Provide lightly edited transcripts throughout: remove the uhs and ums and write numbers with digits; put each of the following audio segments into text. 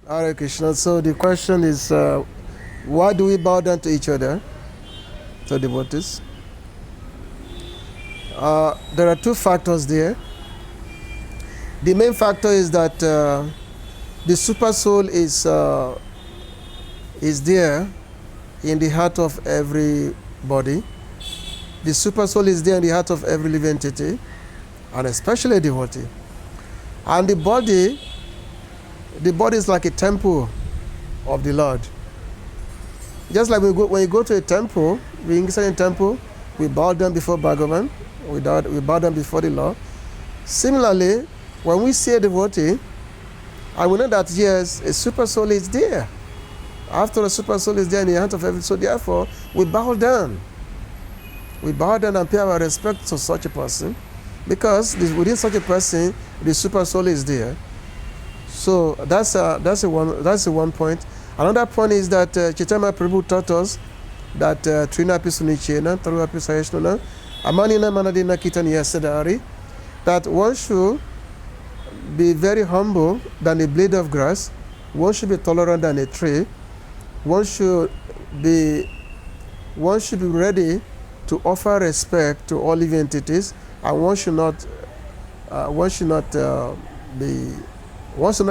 Hare Krishna. So the question is, why do we bow down to each other, to devotees? There are two factors there. The main factor is that the super soul is there in the heart of everybody. The super soul is there in the heart of every living entity, and especially a devotee. And the body is like a temple of the Lord. Just like when you go to a temple, we inside a temple, we bow down before Bhagavan, we bow down before the Lord. Similarly, when we see a devotee, and we know that yes, a super soul is there. After a super soul is there in the heart of every soul, therefore, we bow down. We bow down and pay our respect to such a person, because within such a person, the super soul is there. So that's one point. Another point is that Chaitanya Prabhu taught us that Trina Pisunichena, Taruva Pisayashnuna, Amanina Manadina Kitaniya Sedari, that one should be very humble than a blade of grass, one should be tolerant than a tree, one should be ready to offer respect to all living entities, and one should not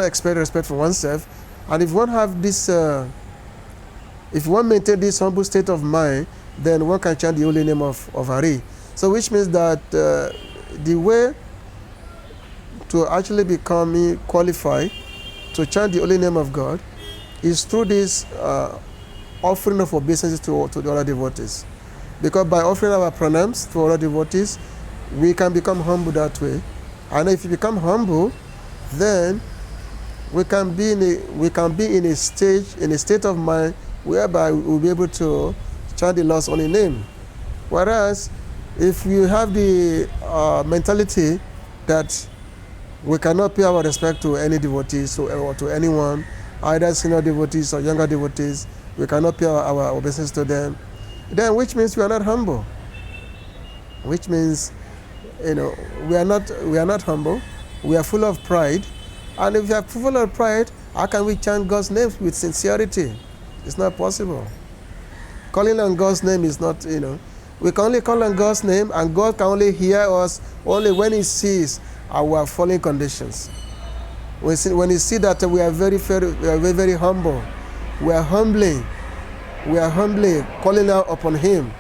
expect respect for oneself. And if one have this, if one maintain this humble state of mind, then one can chant the holy name of Hare. So which means that the way to actually become qualified to chant the holy name of God is through this offering of obeisances to the other devotees. Because by offering our pranams to other devotees, we can become humble that way. And if you become humble, then we can be in a state of mind whereby we'll be able to chant the Lord's holy name. Whereas if you have the mentality that we cannot pay our respect to any devotees or to anyone, either senior devotees or younger devotees, we cannot pay our obeisances to them, then which means we are not humble. Which means, we are not humble. We are full of pride. And if we are full of pride, how can we chant God's name with sincerity? It's not possible. Calling on God's name is not, we can only call on God's name, and God can only hear us only when He sees our fallen conditions. When He sees that we are very, very humble, we are humbly calling out upon Him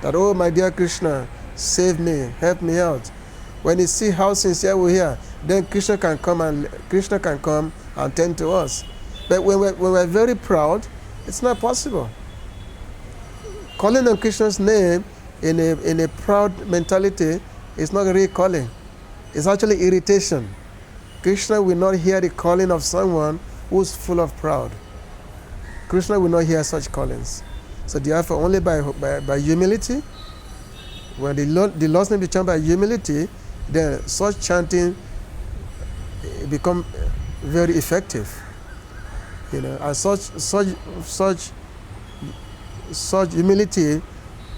that, oh my dear Krishna, save me, help me out. When He sees how sincere we are, then Krishna can come and tend to us. But when we're very proud, it's not possible. Calling on Krishna's name in a proud mentality is not really calling. It's actually irritation. Krishna will not hear the calling of someone who's full of pride. Krishna will not hear such callings. So therefore, only by humility, when the Lord's name is chanted by humility, then such chanting become very effective. And such humility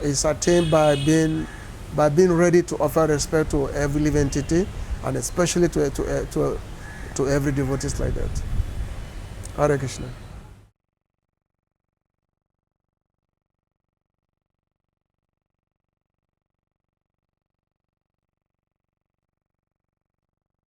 is attained by being ready to offer respect to every living entity, and especially to every devotee like that. Hare Krishna.